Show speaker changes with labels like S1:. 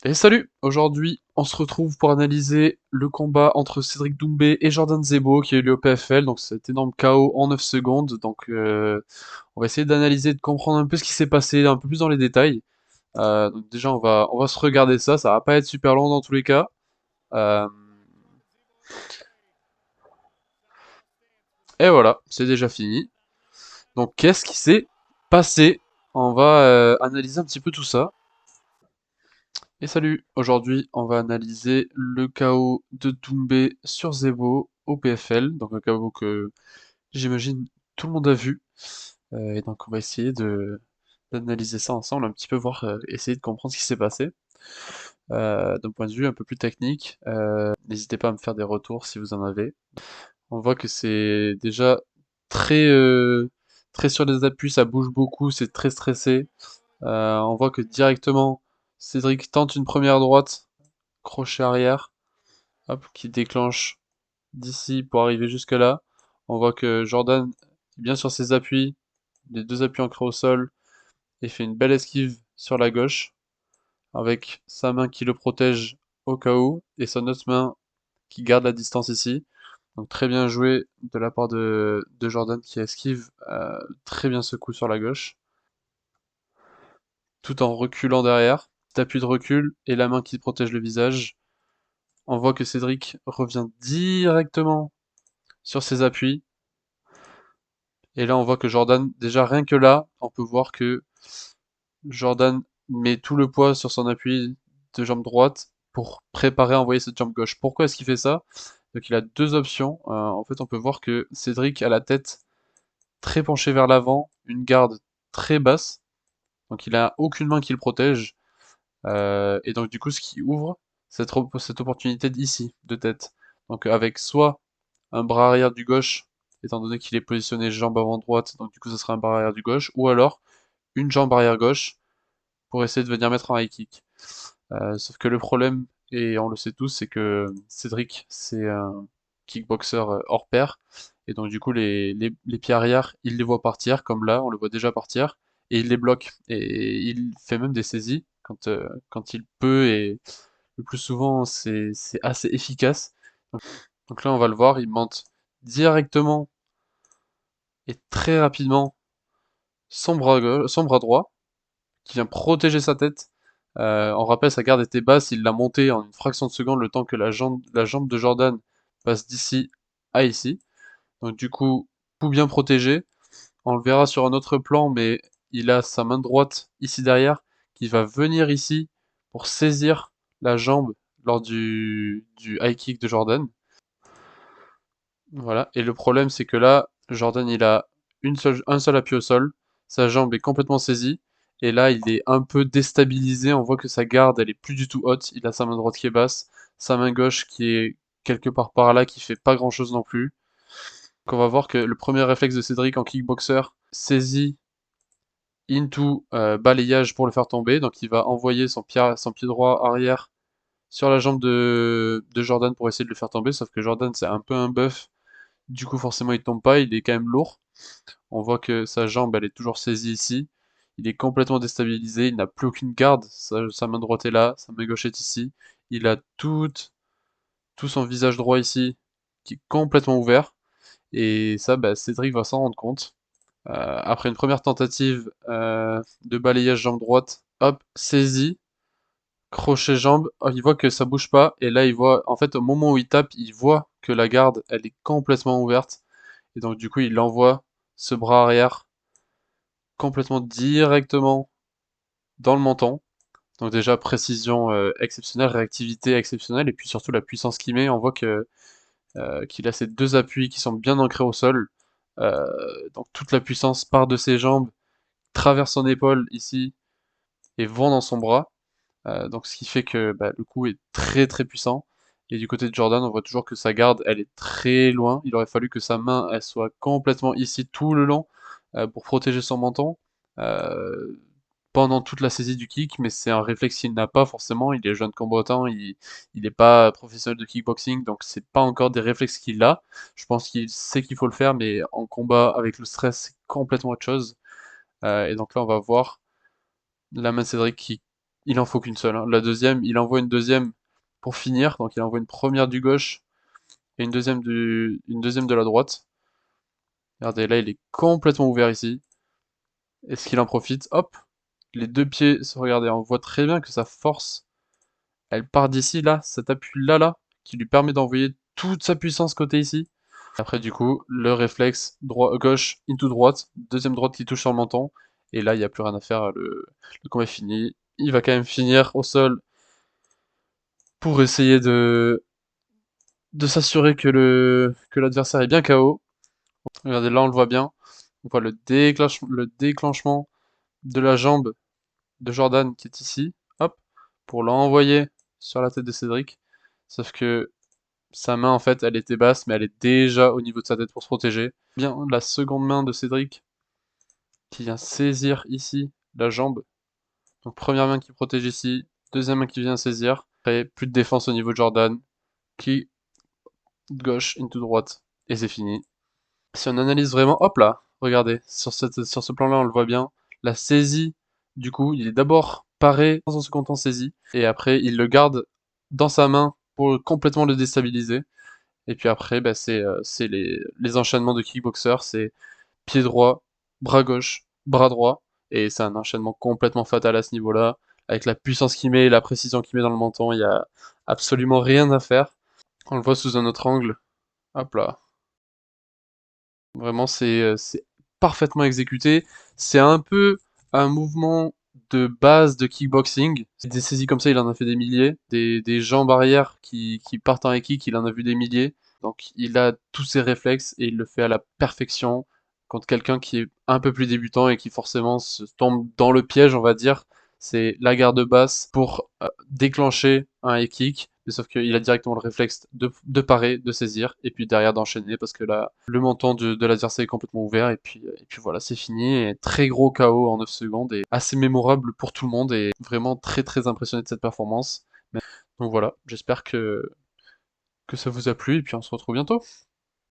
S1: Et salut! Aujourd'hui, on se retrouve pour analyser le combat entre Cédric Doumbé et Jordan Zebo qui a eu lieu au PFL, donc cet énorme KO en 9 secondes. Donc on va essayer d'analyser, de comprendre un peu ce qui s'est passé, un peu plus dans les détails. Donc déjà on va se regarder ça, ça va pas être super long dans tous les cas. Euh, et voilà, c'est déjà fini. Donc qu'est-ce qui s'est passé? On va analyser un petit peu tout ça. Et salut, aujourd'hui on va analyser le KO de Doumbé sur Zebo au PFL, donc un KO que j'imagine tout le monde a vu. Et donc on va essayer de d'analyser ça ensemble, un petit peu voir, essayer de comprendre ce qui s'est passé. D'un point de vue un peu plus technique, n'hésitez pas à me faire des retours si vous en avez. On voit que c'est déjà très, très sur les appuis, ça bouge beaucoup, c'est très stressé. On voit que directement, Cédric tente une première droite, crochet arrière, hop, qui déclenche d'ici pour arriver jusque là. On voit que Jordan est bien sur ses appuis, les deux appuis ancrés au sol, et fait une belle esquive sur la gauche, avec sa main qui le protège au cas où, et son autre main qui garde la distance ici. Donc très bien joué de la part de Jordan qui esquive très bien ce coup sur la gauche, tout en reculant derrière. Petit appui de recul et la main qui protège le visage. On voit que Cédric revient directement sur ses appuis. Et là, on voit que Jordan, déjà rien que là, on peut voir que Jordan met tout le poids sur son appui de jambe droite pour préparer à envoyer cette jambe gauche. Pourquoi est-ce qu'il fait ça? Donc il a deux options. En fait, on peut voir que Cédric a la tête très penchée vers l'avant, une garde très basse. Donc il a aucune main qui le protège. Et donc du coup, ce qui ouvre cette opportunité d'ici, de tête. Donc avec soit un bras arrière du gauche, étant donné qu'il est positionné jambe avant droite, donc du coup ça sera un bras arrière du gauche, ou alors une jambe arrière gauche pour essayer de venir mettre un high kick. Sauf que le problème, et on le sait tous, c'est que Cédric, c'est un kickboxer hors pair, et donc du coup les pieds arrière, il les voit partir, comme là, on le voit déjà partir, et il les bloque, et il fait même des saisies quand il peut, et le plus souvent c'est assez efficace. Donc là on va le voir, il monte directement et très rapidement son bras droit, qui vient protéger sa tête. On rappelle, sa garde était basse, il l'a montée en une fraction de seconde, le temps que la jambe de Jordan passe d'ici à ici. Donc du coup, tout bien protégé. On le verra sur un autre plan, mais il a sa main droite ici derrière, qui va venir ici pour saisir la jambe lors du high kick de Jordan. Voilà. Et le problème, c'est que là, Jordan, il a un seul appui au sol, sa jambe est complètement saisie, et là, il est un peu déstabilisé. On voit que sa garde, elle est plus du tout haute. Il a sa main droite qui est basse, sa main gauche qui est quelque part par là, qui fait pas grand-chose non plus. Donc, on va voir que le premier réflexe de Cédric en kickboxer, saisie into balayage pour le faire tomber. Donc, il va envoyer son pied droit arrière sur la jambe de Jordan pour essayer de le faire tomber. Sauf que Jordan, c'est un peu un buff. Du coup, forcément, il tombe pas, il est quand même lourd. On voit que sa jambe, elle est toujours saisie ici. Il est complètement déstabilisé, il n'a plus aucune garde. Sa main droite est là, sa main gauche est ici. Il a tout son visage droit ici qui est complètement ouvert. Et ça, bah, Cédric va s'en rendre compte. Après une première tentative de balayage jambe droite, hop, saisi, crochet jambe, oh, il voit que ça bouge pas. Et là, il voit, en fait, au moment où il tape, il voit que la garde, elle est complètement ouverte. Et donc du coup, il envoie ce bras arrière complètement directement dans le menton. Donc déjà, précision exceptionnelle, réactivité exceptionnelle, et puis surtout la puissance qu'il met. On voit qu'il a ces deux appuis qui sont bien ancrés au sol. Donc toute la puissance part de ses jambes, traverse son épaule ici, et vont dans son bras. Donc ce qui fait que bah, le coup est très très puissant. Et du côté de Jordan, on voit toujours que sa garde, elle est très loin. Il aurait fallu que sa main, elle soit complètement ici tout le long pour protéger son menton pendant toute la saisie du kick, mais c'est un réflexe qu'il n'a pas forcément. Il est jeune combattant, il n'est pas professionnel de kickboxing, donc c'est pas encore des réflexes qu'il a. Je pense qu'il sait qu'il faut le faire, mais en combat avec le stress, c'est complètement autre chose. Et donc là, on va voir la main de Cédric qui il en faut qu'une seule, hein. La deuxième, il envoie une deuxième pour finir, donc il envoie une première du gauche et une deuxième de la droite. Regardez, là il est complètement ouvert ici. Est-ce qu'il en profite? Hop! Les deux pieds, regardez, on voit très bien que sa force, elle part d'ici, là, cet appui là, qui lui permet d'envoyer toute sa puissance côté ici. Après, du coup, le réflexe gauche into droite, deuxième droite qui touche sur le menton, et là, il n'y a plus rien à faire, le combat est fini. Il va quand même finir au sol pour essayer de s'assurer que l'adversaire est bien KO. Regardez, là, on le voit bien. On voit le déclenchement de la jambe de Jordan qui est ici, hop, pour l'envoyer sur la tête de Cédric. Sauf que sa main, en fait, elle était basse, mais elle est déjà au niveau de sa tête pour se protéger. Bien, la seconde main de Cédric qui vient saisir ici la jambe. Donc première main qui protège ici, deuxième main qui vient saisir. Après, plus de défense au niveau de Jordan, qui de gauche into droite, et c'est fini. Si on analyse vraiment, hop là, regardez, sur ce plan-là, on le voit bien, la saisie, du coup, il est d'abord paré dans un second temps saisi, et après, il le garde dans sa main pour complètement le déstabiliser. Et puis après, bah, c'est les enchaînements de kickboxer, c'est pied droit, bras gauche, bras droit, et c'est un enchaînement complètement fatal à ce niveau-là. Avec la puissance qu'il met et la précision qu'il met dans le menton, il y a absolument rien à faire. On le voit sous un autre angle. Hop là. Vraiment, c'est parfaitement exécuté. C'est un peu un mouvement de base de kickboxing. Des saisies comme ça, il en a fait des milliers. Des jambes arrière qui partent en kick, il en a vu des milliers. Donc il a tous ses réflexes et il le fait à la perfection contre quelqu'un qui est un peu plus débutant et qui forcément se tombe dans le piège, on va dire. C'est la garde basse pour déclencher un high kick, mais sauf qu'il a directement le réflexe de parer, de saisir, et puis derrière d'enchaîner parce que là, le menton de l'adversaire est complètement ouvert, et puis voilà, c'est fini. Et très gros KO en 9 secondes, et assez mémorable pour tout le monde, et vraiment très très impressionné de cette performance. Donc voilà, j'espère que ça vous a plu, et puis on se retrouve bientôt.